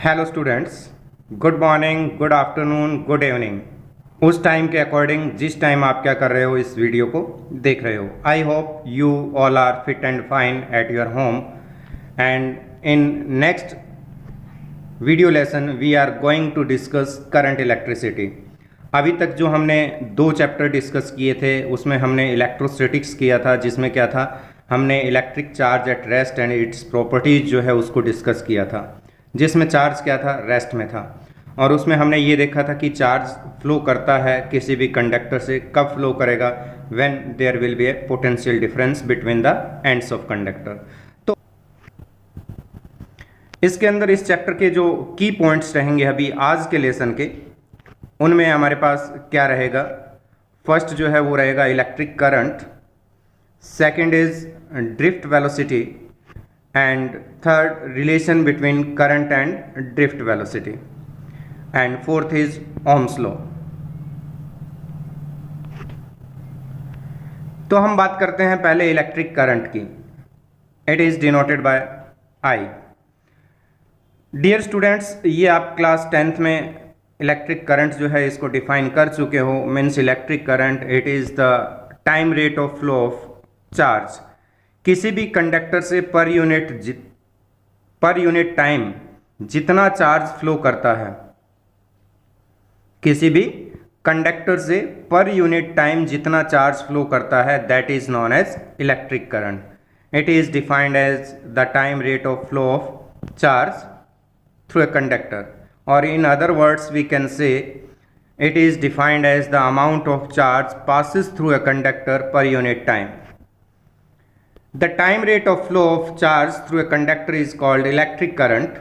Hello students, good morning, good afternoon, good evening. उस time के according जिस time आप क्या कर रहे हो, इस वीडियो को देख रहे हो। I hope you all are fit and fine at your home and in next video lesson we are going to discuss current electricity. अभी तक जो हमने दो चैप्टर डिस्कस किए थे उसमें हमने इलेक्ट्रोस्टैटिक्स किया था, जिसमें क्या था, हमने electric charge at rest and its properties जो है उसको डिस्कस किया था, जिसमें चार्ज क्या था, रेस्ट में था। और उसमें हमने ये देखा था कि चार्ज फ्लो करता है किसी भी कंडक्टर से, कब फ्लो करेगा, when there will be a potential difference between the ends of conductor. तो इसके अंदर इस चैप्टर के जो की पॉइंट्स रहेंगे अभी आज के लेसन के, उनमें हमारे पास क्या रहेगा। फर्स्ट जो है वो रहेगा electric current, second is drift velocity and third relation between current and drift velocity and fourth is Ohm's law। तो हम बात करते हैं पहले इलेक्ट्रिक करंट की। It is denoted by I. Dear students, ये आप क्लास 10th में इलेक्ट्रिक करंट जो है इसको डिफाइन कर चुके हो। Means electric current it is the time rate of flow of charge. किसी भी कंडक्टर से पर यूनिट टाइम जितना चार्ज फ्लो करता है, किसी भी कंडक्टर से पर यूनिट टाइम जितना चार्ज फ्लो करता है, that is known as electric current. It is defined as the time rate of flow of charge through a conductor, और in other words we can say it is defined as the amount of charge passes through a conductor per unit time। The time rate of flow of charge through a conductor is called electric current.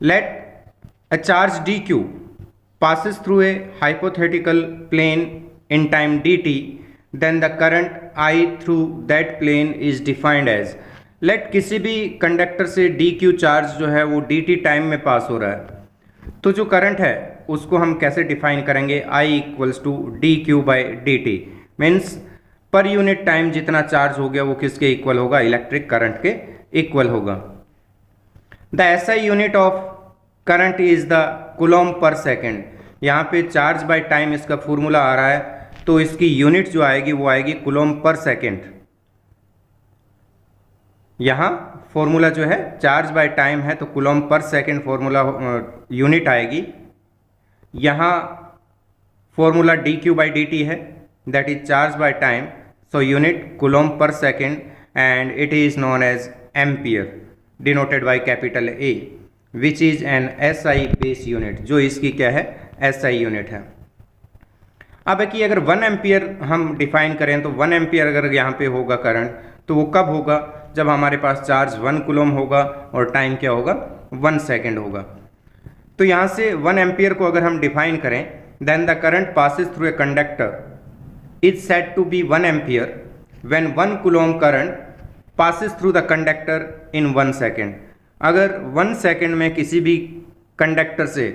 Let a charge dq passes through a hypothetical plane in time dt, then the current I through that plane is defined as। let किसी भी conductor से dq charge जो है वो dt time में पास हो रहा है, तो जो करंट है उसको हम कैसे डिफाइन करेंगे, I equals to dq by dt। Means per unit time जितना चार्ज हो गया वो किसके इक्वल होगा, इलेक्ट्रिक करंट के इक्वल होगा। The SI unit of current is the coulomb per second. यहाँ पे चार्ज बाय टाइम इसका फॉर्मूला आ रहा है, तो इसकी यूनिट जो आएगी वो आएगी कूलॉम पर सेकेंड। यहाँ फॉर्मूला जो है चार्ज बाय टाइम है तो Coulomb per second formula unit आएगी। यहाँ formula d q by d t है, that is charge by time, so unit coulomb per second and it is known as ampere denoted by capital A, which is an SI base unit, जो इसकी क्या है, SI unit है। अब कि अगर 1 ampere हम डिफाइन करें तो 1 एम्पियर अगर यहाँ पे होगा करंट, तो वो कब होगा, जब हमारे पास चार्ज 1 कूलम होगा और टाइम क्या होगा, 1 सेकेंड होगा। तो यहाँ से 1 एम्पियर को अगर हम डिफाइन करें, then the current passes through a conductor is said to be 1 ampere when 1 coulomb current passes through the conductor in 1 second। अगर 1 सेकेंड में किसी भी कंडक्टर से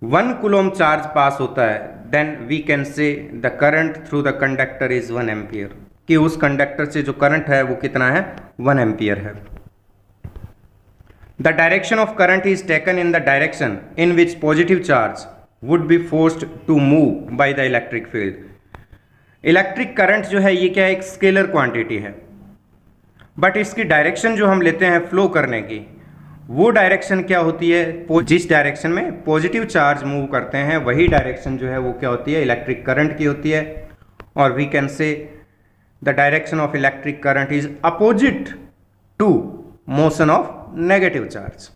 1 कूलॉम चार्ज पास होता है, then we can say the current through the conductor is 1 ampere, कि उस conductor से जो करंट है वो कितना है, 1 एम्पियर है। The direction of current is taken in the direction in which positive charge would be forced to move by the electric field. Electric current जो है ये क्या है, एक स्केलर क्वांटिटी है, बट इसकी डायरेक्शन जो हम लेते हैं फ्लो करने की, वो डायरेक्शन क्या होती है, जिस डायरेक्शन में पॉजिटिव चार्ज मूव करते हैं वही डायरेक्शन जो है वो क्या होती है, इलेक्ट्रिक करंट की होती है। और we can say the direction of electric current is opposite to motion of negative charge.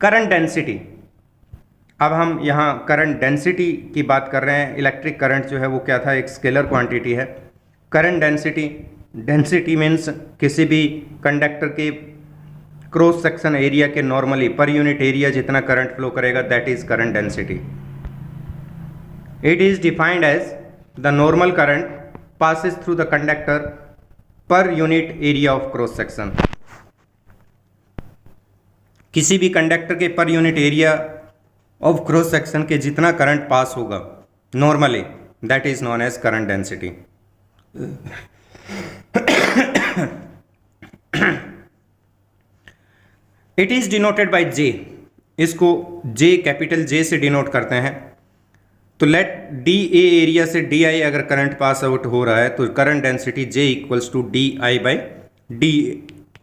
Current density, अब हम यहाँ करंट डेंसिटी की बात कर रहे हैं। इलेक्ट्रिक करंट जो है वो क्या था, एक स्केलर क्वांटिटी है। करंट डेंसिटी मीन्स किसी भी कंडक्टर के क्रॉस सेक्शन एरिया के नॉर्मली पर यूनिट एरिया जितना करंट फ्लो करेगा, that is current density. It is defined as the normal current passes through the conductor per unit area of cross section. किसी भी conductor के per unit area of cross section के जितना current pass होगा normally, that is known as current density. It is denoted by J, इसको J capital J से denote करते हैं। तो लेट डी ए एरिया से डी आई अगर करंट पास आउट हो रहा है तो current density J equals to d I by d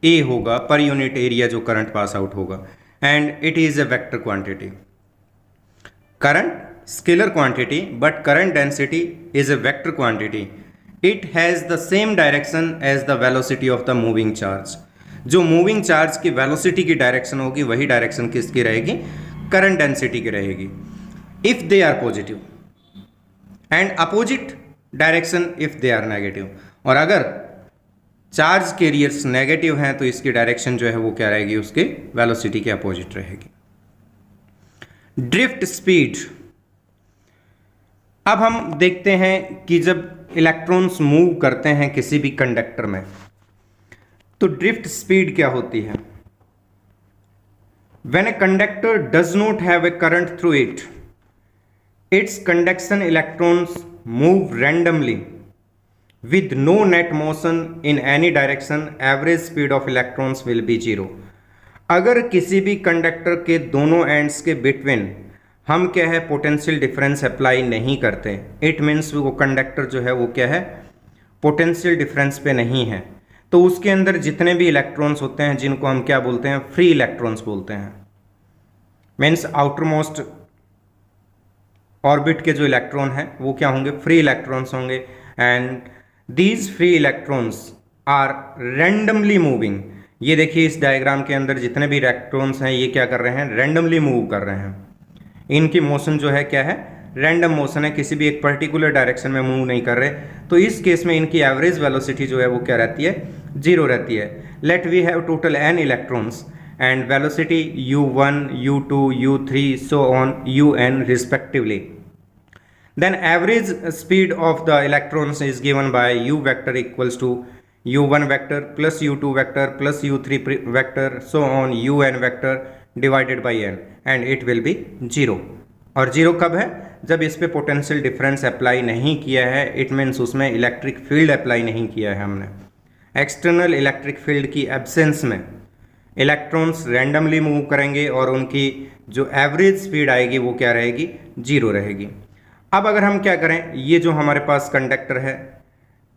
A होगा, पर यूनिट एरिया जो करंट पास आउट होगा, and it is a vector quantity. Current scalar quantity but current density is a vector quantity. It has the same direction as the velocity of the moving charge. जो moving charge की velocity की direction होगी वही direction किसकी रहेगी, current density की रहेगी, if they are positive, and opposite direction if they are negative. और अगर चार्ज कैरियर्स नेगेटिव हैं तो इसकी डायरेक्शन जो है वो क्या रहेगी, उसके वेलोसिटी के अपोजिट रहेगी। Drift speed. अब हम देखते हैं कि जब इलेक्ट्रॉन्स मूव करते हैं किसी भी कंडक्टर में तो ड्रिफ्ट स्पीड क्या होती है। When a conductor does not have a current through it, it's conduction electrons move randomly with no net motion in any direction, average speed of electrons will be 0। अगर किसी भी conductor के दोनों ends के between हम क्या है potential difference apply नहीं करते, इट मीन्स वो कंडक्टर जो है वो क्या है पोटेंशियल डिफरेंस पे नहीं है, तो उसके अंदर जितने भी इलेक्ट्रॉन्स होते हैं जिनको हम क्या बोलते हैं, फ्री इलेक्ट्रॉन्स बोलते हैं। मीन्स आउटर मोस्ट ऑर्बिट के जो इलेक्ट्रॉन हैं वो क्या होंगे, फ्री इलेक्ट्रॉन्स होंगे, and these free electrons are randomly moving. ये देखिए इस डायग्राम के अंदर जितने भी इलेक्ट्रॉन्स हैं ये क्या कर रहे हैं, रैंडमली मूव कर रहे हैं। इनकी मोशन जो है क्या है, रैंडम मोशन है, किसी भी एक पर्टिकुलर डायरेक्शन में मूव नहीं कर रहे। तो इस केस में इनकी एवरेज वेलोसिटी जो है वो क्या रहती है, 0 रहती है। Let we have total n electrons and velocity u1 u2 u3 so on un respectively। Then average speed of the electrons is given by u vector equals to u1 vector plus u2 vector plus u3 vector so on un vector divided by n, and it will be 0। और 0 कब है, जब इस पे potential difference apply नहीं किया है, it means उसमें इलेक्ट्रिक फील्ड अप्लाई नहीं किया है हमने। एक्सटर्नल इलेक्ट्रिक फील्ड की एब्सेंस में इलेक्ट्रॉन्स रैंडमली मूव करेंगे और उनकी जो एवरेज स्पीड आएगी वो क्या रहेगी, 0 रहेगी। अब अगर हम क्या करें, ये जो हमारे पास कंडक्टर है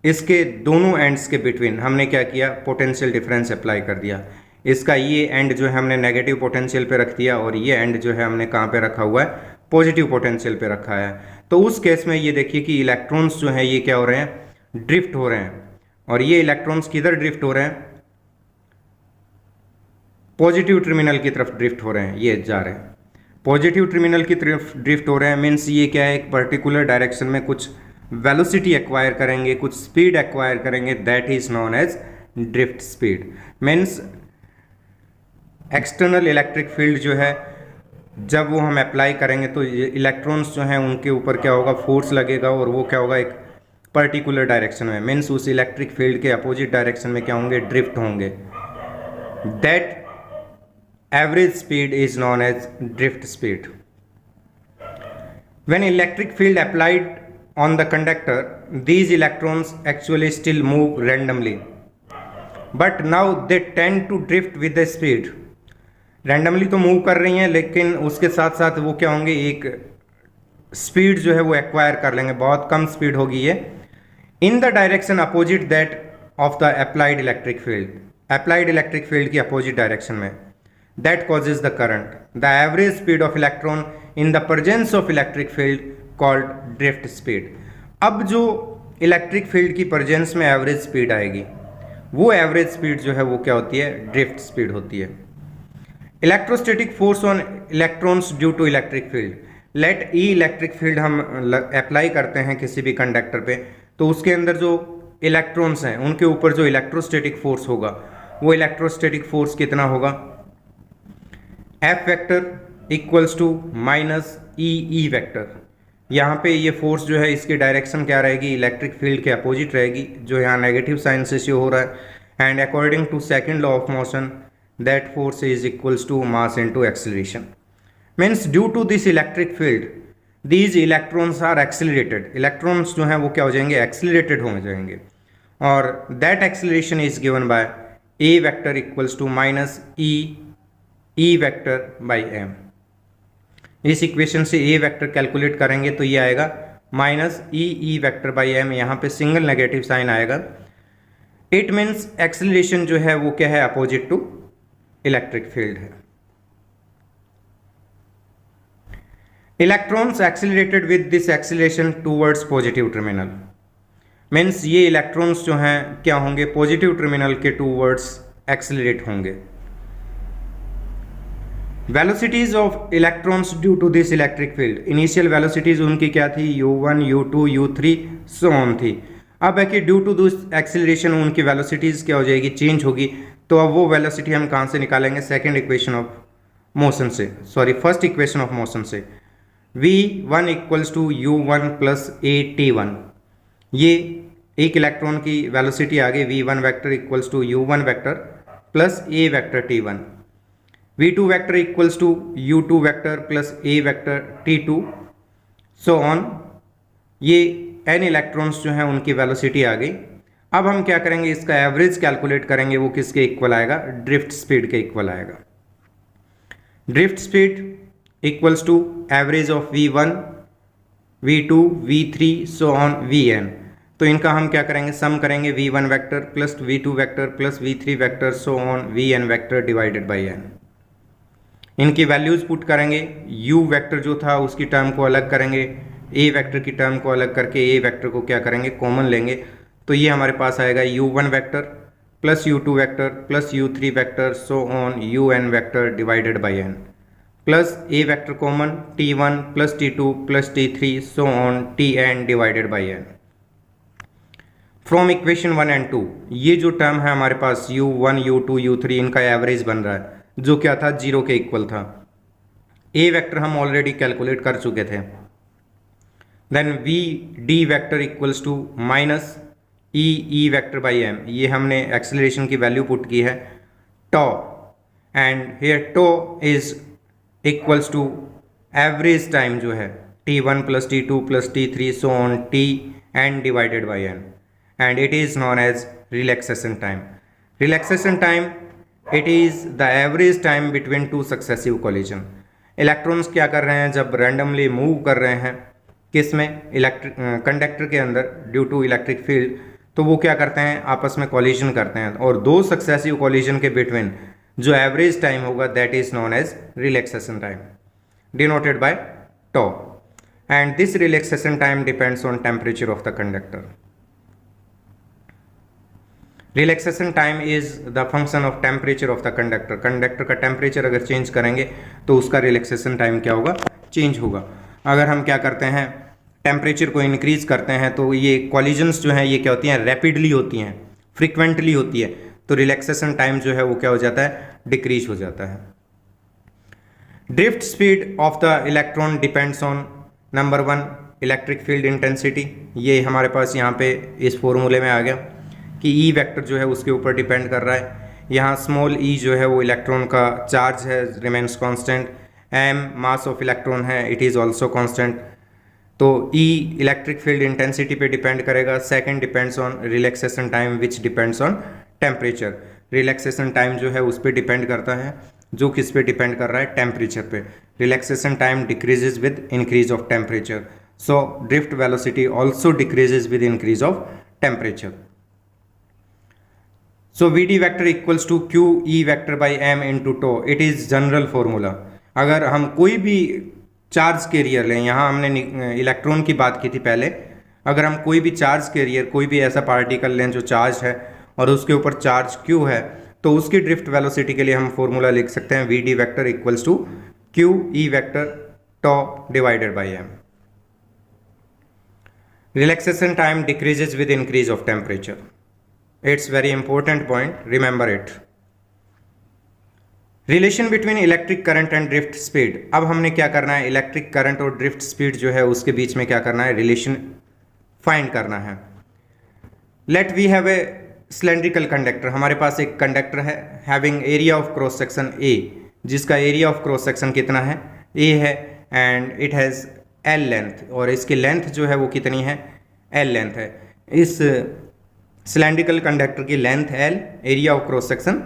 इसके दोनों एंड्स के बिटवीन हमने क्या किया, पोटेंशियल डिफरेंस अप्लाई कर दिया। इसका ये एंड जो है हमने नेगेटिव पोटेंशियल पे रख दिया और ये एंड जो है हमने कहाँ पे रखा हुआ है, पॉजिटिव पोटेंशियल पे रखा है। तो उस केस में ये देखिए कि इलेक्ट्रॉन्स जो हैं ये क्या हो रहे हैं, ड्रिफ्ट हो रहे हैं। और ये इलेक्ट्रॉन्स किधर ड्रिफ्ट हो रहे हैं, पॉजिटिव टर्मिनल की तरफ ड्रिफ्ट हो रहे हैं, ये जा रहे हैं पॉजिटिव टर्मिनल की तरफ ड्रिफ्ट हो रहे हैं। मीन्स ये क्या है, एक पर्टिकुलर डायरेक्शन में कुछ वेलोसिटी एक्वायर करेंगे, कुछ स्पीड एक्वायर करेंगे, that is known as drift speed. Means external electric field जो है जब वो हम अप्लाई करेंगे तो इलेक्ट्रॉन्स जो हैं उनके ऊपर क्या होगा, फोर्स लगेगा और वो क्या होगा, एक पर्टिकुलर डायरेक्शन में, मीन्स उस इलेक्ट्रिक फील्ड के अपोजिट डायरेक्शन में क्या होंगे, ड्रिफ्ट होंगे। That average speed is known as drift speed। When electric field applied on the conductor, these electrons actually still move randomly, but now they tend to drift with the speed। Randomly तो move कर रही हैं लेकिन उसके साथ साथ वो क्या होंगे, एक स्पीड जो है वो एक्वायर कर लेंगे, बहुत कम स्पीड होगी ये, इन the direction opposite that of the applied electric field, applied electric field की अपोजिट डायरेक्शन में। That causes the current, the average speed of electron in the presence of electric field called drift speed। अब जो electric field की presence में average speed आएगी वो average speed जो है वो क्या होती है, ड्रिफ्ट स्पीड होती है। Electrostatic force on electrons due to electric field. Let E electric field हम अप्लाई करते हैं किसी भी कंडक्टर पे, तो उसके अंदर जो इलेक्ट्रॉन्स हैं उनके ऊपर जो इलेक्ट्रोस्टैटिक फोर्स होगा वो इलेक्ट्रोस्टैटिक फोर्स कितना होगा, F vector equals to minus E vector. यहाँ पे ये फोर्स जो है इसकी डायरेक्शन क्या रहेगी, इलेक्ट्रिक फील्ड के अपोजिट रहेगी, जो यहाँ नेगेटिव साइन से शो हो रहा है। And according to second law of motion that force is equals to mass into acceleration. Means due to this electric field these electrons are accelerated, electrons जो हैं वो क्या हो जाएंगे, एक्सेलरेटेड हो जाएंगे। और that acceleration is given by a vector equals to minus e E vector by m. इस इक्वेशन से ए वेक्टर कैलकुलेट करेंगे तो ये आएगा minus E vector by m, यहाँ पे सिंगल नेगेटिव साइन आएगा। इट मीन्स एक्सेलरेशन जो है वो क्या है, अपोजिट टू इलेक्ट्रिक फील्ड है। Electrons accelerated with this acceleration towards positive terminal, means ये इलेक्ट्रॉन्स जो हैं क्या होंगे, पॉजिटिव टर्मिनल के टूवर्ड्स एक्सेलरेट होंगे। Velocities of electrons due to this electric field, initial velocities उनकी क्या थी, u1 u2 u3 so on थी। अब है कि ड्यू टू दिस एक्सेलरेशन उनकी वेलोसिटीज क्या हो जाएगी, चेंज होगी। तो अब वो वेलोसिटी हम कहाँ से निकालेंगे, सेकेंड इक्वेशन ऑफ मोशन से, sorry first equation of motion से। v1 equals to u1 plus a t1, ये एक इलेक्ट्रॉन की वेलोसिटी आ गई v1 vector equals to u1 vector plus a vector t1, v2 vector equals to u2 vector plus a vector t2 so on. ये n electrons जो हैं उनकी velocity आ गई। अब हम क्या करेंगे, इसका एवरेज कैलकुलेट करेंगे, वो किसके इक्वल आएगा, ड्रिफ्ट स्पीड के इक्वल आएगा। Drift speed equals to average of v1 v2 v3 so on vn। तो इनका हम क्या करेंगे, सम करेंगे, v1 vector plus v2 vector plus v3 vector so on vn vector divided by n। इनकी values put करेंगे, u vector जो था उसकी टर्म को अलग करेंगे, a वेक्टर की टर्म को अलग करके a वेक्टर को क्या करेंगे, कॉमन लेंगे। तो ये हमारे पास आएगा u1 vector plus u2 vector plus u3 vector so on un vector divided by n, plus a vector common t1 plus t2 plus t3 so on tn divided by n। From equation 1 and 2 ये जो term है हमारे पास u1 u2 u3 इनका average बन रहा है, जो क्या था, 0 के इक्वल था। a वेक्टर हम ऑलरेडी कैलकुलेट कर चुके थे। Then v d vector equals to minus E vector by m, ये हमने एक्सेलरेशन की वैल्यू पुट की है tau, and here tau is equals to average time जो है t1 plus t2 plus t3 so on tn divided by n, and it is known as relaxation time. Relaxation time it is the average time between two successive collision. Electrons क्या कर रहे हैं, जब randomly move कर रहे हैं किस में, कंडक्टर के अंदर ड्यू टू इलेक्ट्रिक फील्ड, तो वो क्या करते हैं, आपस में कोलिजन करते हैं, और दो सक्सेसिव कोलिजन के बिटवीन जो एवरेज टाइम होगा that is known as relaxation time denoted by tau, and this relaxation time depends on temperature of the conductor. Relaxation time is the function of temperature of the conductor. Conductor का temperature अगर change करेंगे तो उसका relaxation time क्या होगा, change होगा। अगर हम क्या करते हैं, टेम्परेचर को इंक्रीज करते हैं तो ये कॉलिजन्स जो हैं ये क्या होती हैं, रैपिडली होती हैं, फ्रीक्वेंटली होती है, तो रिलैक्सेशन टाइम जो है वो क्या हो जाता है, डिक्रीज हो जाता है। Drift speed of the electron depends on number 1 electric field intensity, ये हमारे पास यहाँ पे इस फॉर्मूले में आ गया कि ई वेक्टर जो है उसके ऊपर डिपेंड कर रहा है। यहाँ स्मॉल ई जो है वो इलेक्ट्रॉन का चार्ज है, remains constant, M mass of electron है, इट इज़ ऑल्सो कांस्टेंट। तो ई इलेक्ट्रिक फील्ड इंटेंसिटी पे डिपेंड करेगा। Second depends on relaxation time which depends on temperature. Relaxation time जो है उस पर डिपेंड करता है, जो किस पे डिपेंड कर रहा है, टेम्परेचर पे। Relaxation time decreases with increase of temperature, so drift velocity also decreases with increase of temperature. So v d vector equals to q E vector by m into tau, it is general formula. अगर हम कोई भी charge carrier लें, यहाँ हमने electron की बात की थी पहले, अगर हम कोई भी चार्ज कैरियर, कोई भी ऐसा पार्टिकल लें जो चार्ज है और उसके ऊपर चार्ज क्यू है, तो उसकी ड्रिफ्ट वेलोसिटी के लिए हम फॉर्मूला लिख सकते हैं v d vector equals to q E vector tau divided by m. Relaxation time decreases with increase of temperature, it's very important point, remember it. Relation between electric current and drift speed, अब हमने क्या करना है, electric current और drift speed जो है उसके बीच में क्या करना है, रिलेशन फाइंड करना है। Let we have a cylindrical conductor, हमारे पास एक कंडक्टर है having area of cross section A, जिसका एरिया ऑफ क्रॉस सेक्शन कितना है, ए है, and it has L length, और इसकी लेंथ जो है वो कितनी है, एल लेंथ है। इस सिलेंड्रिकल कंडक्टर की length L, area of cross section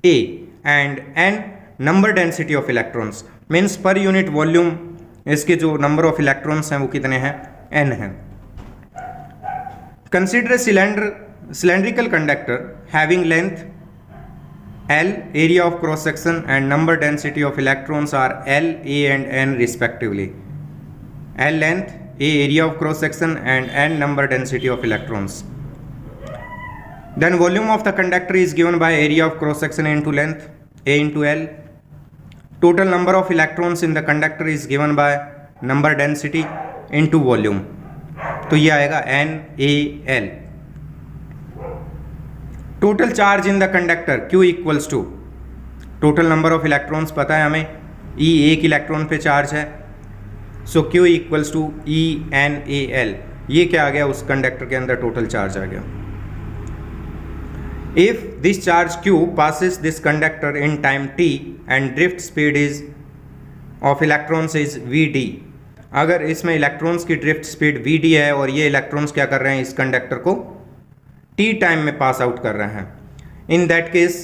A, and n number density of electrons means per unit volume इसके जो नंबर ऑफ इलेक्ट्रॉन्स हैं वो कितने हैं, n हैं। Consider cylindrical conductor having length L, area of cross section and number density of electrons are L, A and N respectively. L length, A area of cross section and N number density of electrons. Then volume of the conductor is given by area of cross section into length, A into L. Total number of electrons in the conductor is given by number density into volume. तो ये आएगा NaL. Total charge in the conductor Q equals to total number of electrons पता है हमें, E एक electron पे charge है, so Q equals to ENAL। ये क्या आ गया, उस कंडक्टर के अंदर टोटल चार्ज आ गया। If this charge Q passes this conductor in time t and drift speed is of electrons is vd, अगर इसमें इलेक्ट्रॉन्स की ड्रिफ्ट स्पीड vd है और ये इलेक्ट्रॉन्स क्या कर रहे हैं, इस कंडक्टर को t टाइम में पास आउट कर रहे हैं, in that case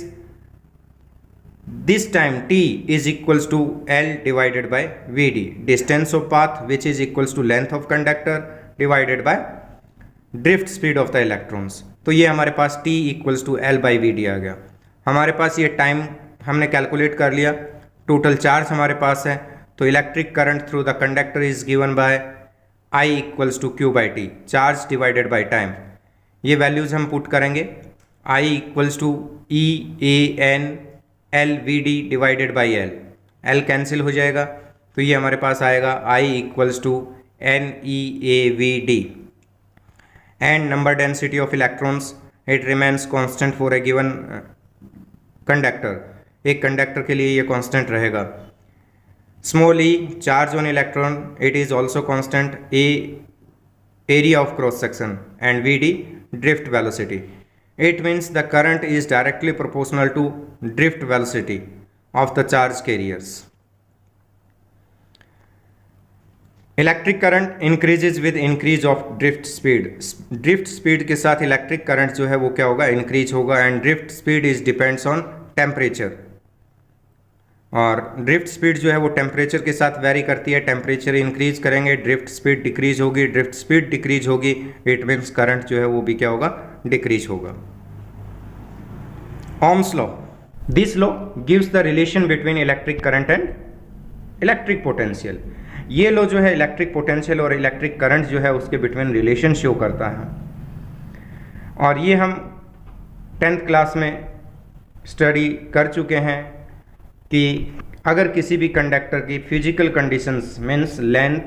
this time t is equals to L divided by vd, distance of path which is equals to length of conductor divided by drift speed of the electrons. तो ये हमारे पास t equals to L by v d आ गया। हमारे पास ये time हमने calculate कर लिया, टोटल चार्ज हमारे पास है, तो electric current through the conductor is given by I equals to Q by T, charge divided by time. ये वैल्यूज हम पुट करेंगे, I equals to EAN LVD divided by L, L cancel हो जाएगा, तो ये हमारे पास आएगा I equals to NEAVD। And number density of electrons it remains constant for a given conductor, एक कंडक्टर के लिए ये कांस्टेंट रहेगा। Small e charge on electron it is also constant, A area of cross section and VD drift velocity. It means the current is directly proportional to drift velocity of the charge carriers. Electric current increases with increase of drift speed. Drift speed के साथ electric current जो है वो क्या होगा, increase होगा, and drift speed is depends on temperature. और drift speed जो है वो टेम्परेचर के साथ वेरी करती है, टेम्परेचर इंक्रीज करेंगे ड्रिफ्ट स्पीड डिक्रीज होगी, ड्रिफ्ट स्पीड डिक्रीज होगी, इट मीन्स करंट जो है वो भी क्या होगा, डिक्रीज होगा। Ohm's law, this law gives the relation between electric current and electric potential. ये लॉ जो है इलेक्ट्रिक पोटेंशियल और इलेक्ट्रिक करंट जो है उसके बिटवीन रिलेशन शो करता है, और ये हम 10th क्लास में स्टडी कर चुके हैं कि अगर किसी भी कंडक्टर की physical conditions means length,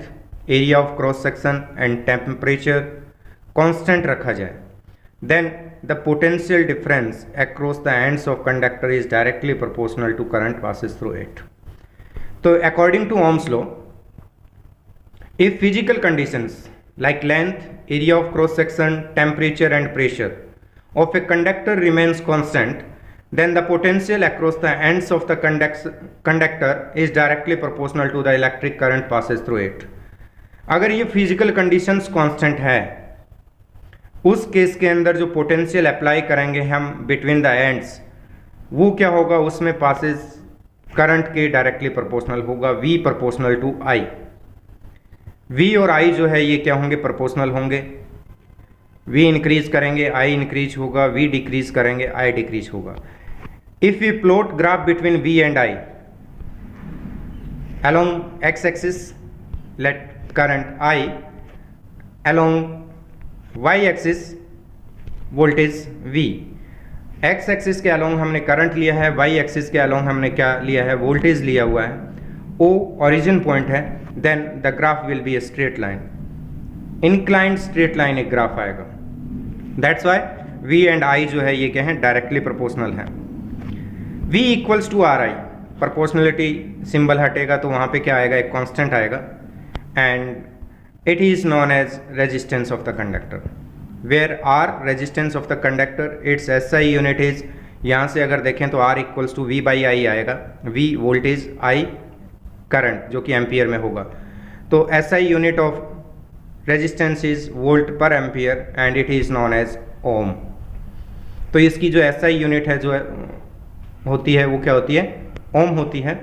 area of cross section and temperature constant रखा जाए, then the potential difference across the ends of conductor is directly proportional to current passes through it. तो according to Ohm's law, if physical conditions like length, area of cross section, temperature and pressure of a conductor remains constant, then the potential across the ends of the conductor is directly proportional to the electric current passes through it. अगर ये physical conditions constant है, उस case के अंदर जो potential apply करेंगे हम between the ends, वो क्या होगा, उसमें पासेस करंट के डायरेक्टली प्रोपोर्शनल होगा, V proportional to I। V और I जो है ये क्या होंगे, प्रोपोर्शनल होंगे। V इंक्रीज करेंगे I इंक्रीज होगा, V डिक्रीज करेंगे I डिक्रीज होगा। If we plot graph between V and I along x-axis, let current I, along y-axis voltage V, x-axis के along हमने करंट लिया है, y-axis के along हमने क्या लिया है, वोल्टेज लिया हुआ है, O origin पॉइंट है, then the graph will be a straight line, inclined straight line एक ग्राफ आएगा। That's why V and I जो है ये क्या है, डायरेक्टली प्रोपोर्शनल है। V equals to R I, proportionality symbol हटेगा तो वहाँ पे क्या आएगा, एक कांस्टेंट आएगा, and it is known as resistance of the conductor, where R resistance of the conductor, it's SI unit is, यहाँ से अगर देखें तो R equals to V by I आएगा, V वोल्टेज, I करंट जो कि एम्पियर में होगा, तो SI unit of resistance is volt per ampere and it is known as ohm. तो इसकी जो SI यूनिट है जो होती है वो क्या होती है, ओम होती है।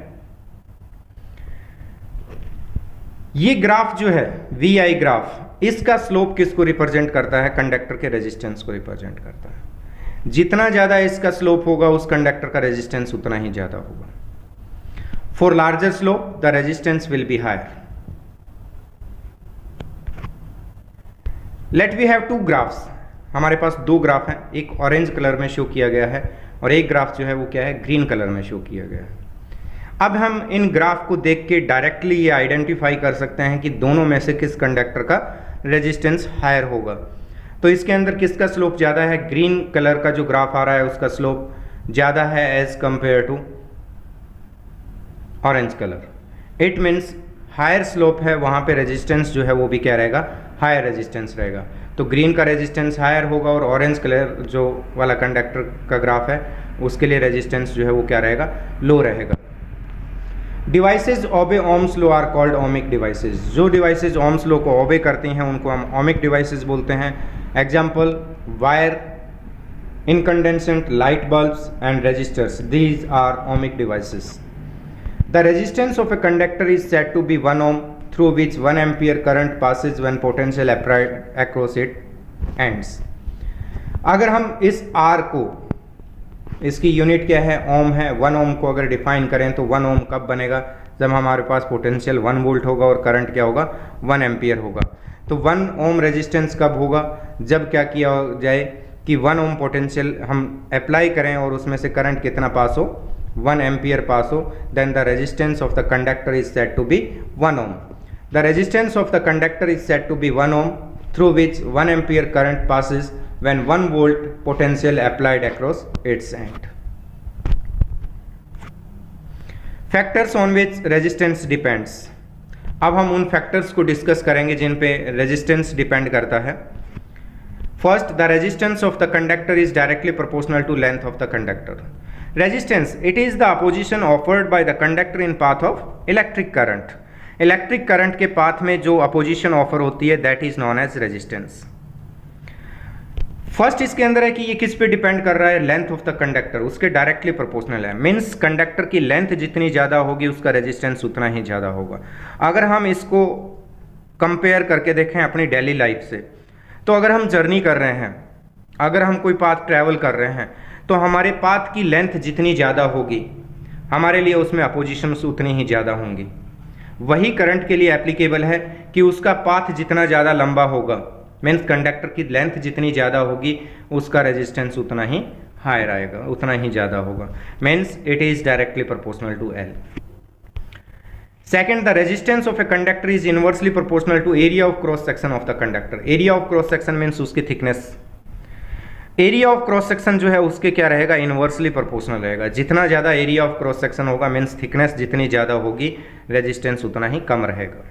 ये ग्राफ जो है वी आई ग्राफ, इसका स्लोप किसको रिप्रेजेंट करता है? कंडक्टर के रेजिस्टेंस को रिप्रेजेंट करता है। जितना ज्यादा इसका स्लोप होगा उस कंडक्टर का रेजिस्टेंस उतना ही ज्यादा होगा। For larger slope the resistance will be higher. Let we have two graphs. हमारे पास दो ग्राफ हैं, एक ऑरेंज कलर में शो किया गया है और एक ग्राफ जो है वो क्या है, ग्रीन कलर में शो किया गया है। अब हम इन ग्राफ को देख के डायरेक्टली ये आइडेंटिफाई कर सकते हैं कि दोनों में से किस कंडक्टर का रेजिस्टेंस हायर होगा। तो इसके अंदर किसका स्लोप ज़्यादा है? ग्रीन कलर का जो ग्राफ आ रहा है उसका स्लोप ज़्यादा है as compare to orange colour. It means higher slope है, वहाँ पे रेजिस्टेंस जो है वो भी क्या रहेगा, हायर रेजिस्टेंस रहेगा। तो ग्रीन का रेजिस्टेंस हायर होगा और ऑरेंज कलर जो वाला कंडक्टर का ग्राफ है उसके लिए रेजिस्टेंस जो है वो क्या रहेगा, लो रहेगा। Devices obey Ohm's law are called ohmic devices. जो डिवाइसेज ओम्स लॉ को ओबे करती हैं उनको हम ओमिक डिवाइसेज बोलते हैं। Example wire, incandescent light bulbs and resistors, these are ohmic devices. The resistance of a conductor is said to be 1 ohm through which 1 ampere current passes when potential applied across it ends। अगर हम इस R को, इसकी unit क्या है, ओम है, 1 ओम को अगर डिफाइन करें तो 1 ओम कब बनेगा? जब हमारे पास पोटेंशियल 1 वोल्ट होगा और करंट क्या होगा, 1 एम्पियर होगा। तो 1 ओम रेजिस्टेंस कब होगा? जब क्या किया जाए कि 1 ओम पोटेंशियल हम अप्लाई करें और उसमें से करंट कितना पास हो, 1 एम्पियर पास हो, then the resistance of the conductor is said to be 1 ohm। The resistance of the conductor is said to be 1 ohm through which 1 ampere current passes when 1 volt potential applied across its end। Factors on which resistance depends। अब हम उन factors को discuss करेंगे जिन पे resistance depend करता है। First, the resistance of the conductor is directly proportional to length of the conductor. Resistance, it is the opposition offered by the conductor in path of electric current। Electric current के path में जो opposition offer होती है that is known as resistance. First इसके अंदर है कि ये किस पे डिपेंड कर रहा है, लेंथ ऑफ द कंडक्टर, उसके डायरेक्टली प्रोपोर्शनल है। मीन्स कंडक्टर की लेंथ जितनी ज़्यादा होगी उसका रेजिस्टेंस उतना ही ज़्यादा होगा। अगर हम इसको कंपेयर करके देखें अपनी डेली लाइफ से, तो अगर हम जर्नी कर रहे हैं, अगर हम कोई पाथ ट्रैवल कर रहे हैं, तो हमारे पाथ की लेंथ जितनी ज़्यादा होगी हमारे लिए उसमें अपोजिशंस उतनी ही ज़्यादा होंगी। वही करंट के लिए एप्लीकेबल है कि उसका पाथ जितना ज़्यादा लंबा होगा, मीन्स कंडक्टर की लेंथ जितनी ज़्यादा होगी उसका रेजिस्टेंस उतना ही हायर आएगा, उतना ही ज़्यादा होगा। Means it is directly proportional to L. Second, the resistance of a conductor is inversely proportional to area of cross section of the conductor. Area of cross section means उसकी thickness. Area of cross section जो है उसके क्या रहेगा, inversely proportional रहेगा। जितना ज़्यादा area of cross section होगा मीन्स थिकनेस जितनी ज़्यादा होगी रेजिस्टेंस उतना ही कम रहेगा।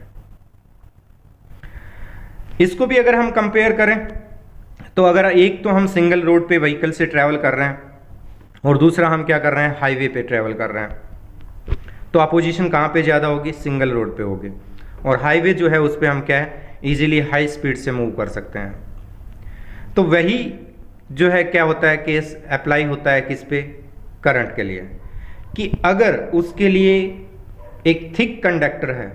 इसको भी अगर हम कंपेयर करें तो अगर एक तो हम सिंगल रोड पे व्हीकल से ट्रैवल कर रहे हैं और दूसरा हम क्या कर रहे हैं, हाईवे पे ट्रैवल कर रहे हैं, तो अपोजिशन कहाँ पे ज़्यादा होगी, सिंगल रोड पे होगी। और हाईवे जो है उस पर हम क्या है, ईजिली हाई स्पीड से मूव कर सकते हैं। तो वही जो है क्या होता है, केस अप्लाई होता है किस पे, करंट के लिए, कि अगर उसके लिए एक थिक कंडक्टर है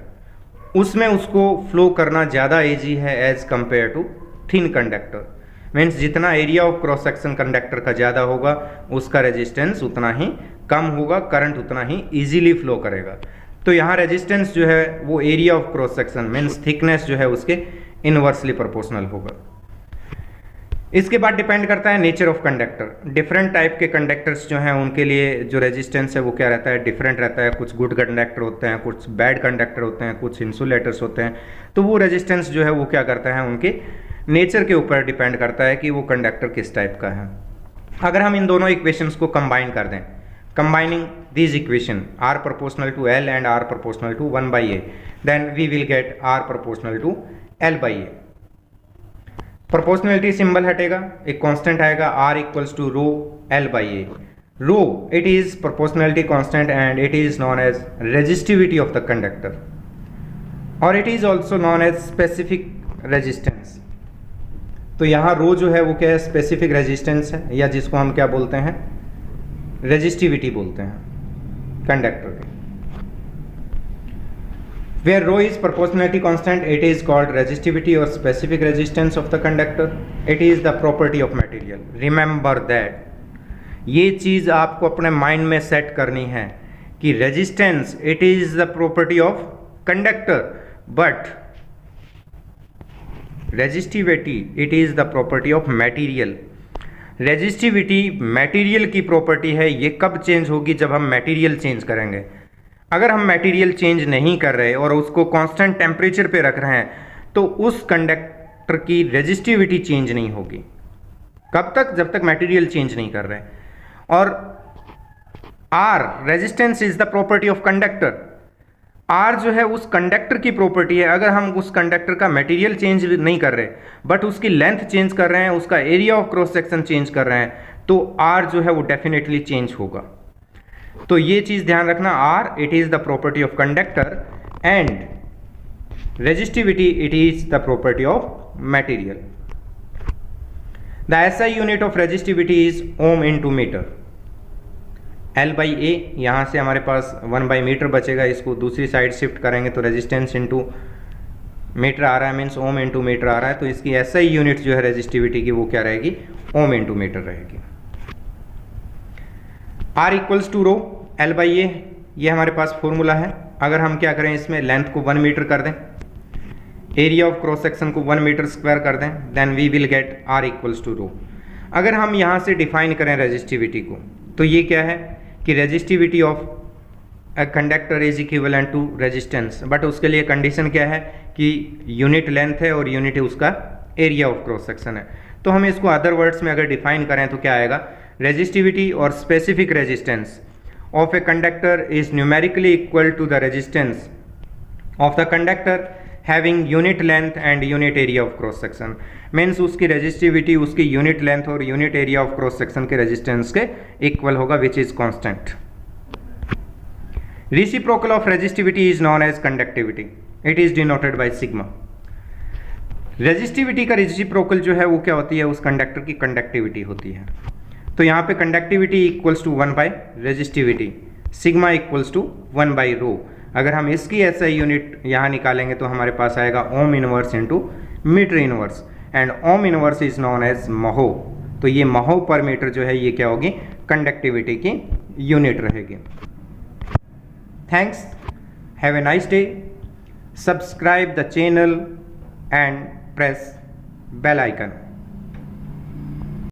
उसमें उसको फ्लो करना ज़्यादा इजी है as compare to thin conductor. Means जितना area of cross section conductor का ज़्यादा होगा उसका रेजिस्टेंस उतना ही कम होगा, करंट उतना ही इजीली फ्लो करेगा। तो यहाँ रेजिस्टेंस जो है वो area of cross section means thickness जो है उसके इनवर्सली प्रोपोर्शनल होगा। इसके बाद डिपेंड करता है nature of conductor. Different type के कंडक्टर्स जो हैं उनके लिए जो रेजिस्टेंस है वो क्या रहता है, डिफरेंट रहता है। कुछ गुड कंडक्टर होते हैं, कुछ बैड कंडक्टर होते हैं, कुछ इंसुलेटर्स होते हैं। तो वो रेजिस्टेंस जो है वो क्या करता है, उनके नेचर के ऊपर डिपेंड करता है कि वो कंडक्टर किस टाइप का है। अगर हम इन दोनों इक्वेशंस को कंबाइन कर दें, combining this equation R proportional to L and R proportional to 1/A, then we will get R proportional to L/A। Proportionality symbol हटेगा, एक कांस्टेंट आएगा R equals to rho L/A। Rho it is proportionality constant and it is known as resistivity of the conductor और it is also known as specific resistance. तो यहाँ रो जो है वो क्या है, स्पेसिफिक रेजिस्टेंस है, या जिसको हम क्या बोलते हैं, रेजिस्टिविटी बोलते हैं। कंडक्टर के। Where rho is proportionality constant, it is called resistivity or specific resistance of the conductor. It is the property of material. Remember that. ये चीज़ आपको अपने माइंड में सेट करनी है कि resistance it is the property of conductor, but resistivity it is the property of material. Resistivity material की property है। ये कब चेंज होगी? जब हम मटेरियल चेंज करेंगे। अगर हम मटेरियल चेंज नहीं कर रहे और उसको कांस्टेंट टेम्परेचर पे रख रहे हैं तो उस कंडक्टर की रेजिस्टिविटी चेंज नहीं होगी। कब तक? जब तक मटेरियल चेंज नहीं कर रहे। और R resistance is the property of conductor. R जो है उस कंडक्टर की प्रॉपर्टी है। अगर हम उस कंडक्टर का मटेरियल चेंज नहीं कर रहे बट उसकी लेंथ चेंज कर रहे हैं, उसका area of cross section change कर रहे हैं, तो आर जो है वो डेफिनेटली चेंज होगा। तो ये चीज ध्यान रखना, R it is the property of conductor and resistivity it is the property of material. The SI unit of resistivity is ohm into metre. L by A, यहाँ से हमारे पास 1 बाई मीटर बचेगा, इसको दूसरी साइड शिफ्ट करेंगे तो resistance into metre आ रहा है, मीन्स ओम इंटू मीटर आ रहा है। तो इसकी एसआई यूनिट जो है रेजिस्टिविटी की वो क्या रहेगी? ओम इंटू मीटर रहेगी। R equals to rho L by A, ये हमारे पास फॉर्मूला है। अगर हम क्या करें, इसमें लेंथ को 1 मीटर कर दें, एरिया ऑफ क्रॉस सेक्शन को 1 मीटर स्क्वायर कर दें, then we will get R equals to rho. अगर हम यहाँ से डिफाइन करें रेजिस्टिविटी को, तो ये क्या है कि resistivity of a conductor is equivalent to resistance, but उसके लिए कंडीशन क्या है कि यूनिट लेंथ है और यूनिट उसका एरिया ऑफ क्रॉस सेक्शन है। तो हम इसको अदर वर्ड्स में अगर डिफाइन करें तो क्या आएगा? रेजिस्टिविटी और specific resistance of a conductor is numerically equal to the resistance of the conductor having unit length and unit area of cross section. Means उसकी रेजिस्टिविटी उसकी यूनिट लेंथ और unit area of cross section के resistance के equal होगा, which is constant. Reciprocal of resistivity is known as conductivity, it is denoted by sigma. Resistivity का reciprocal जो है वो क्या होती है? उस कंडक्टर की कंडक्टिविटी होती है। तो यहाँ पे conductivity equals to 1 by resistivity, sigma equals to 1 by rho. अगर हम इसकी एसआई यूनिट यहाँ निकालेंगे तो हमारे पास आएगा ohm inverse into metre inverse, and ohm inverse is known as mho. तो ये महो पर मीटर जो है ये क्या होगी? कंडक्टिविटी की यूनिट रहेगी। Thanks, have a nice day. Subscribe the channel and press bell icon.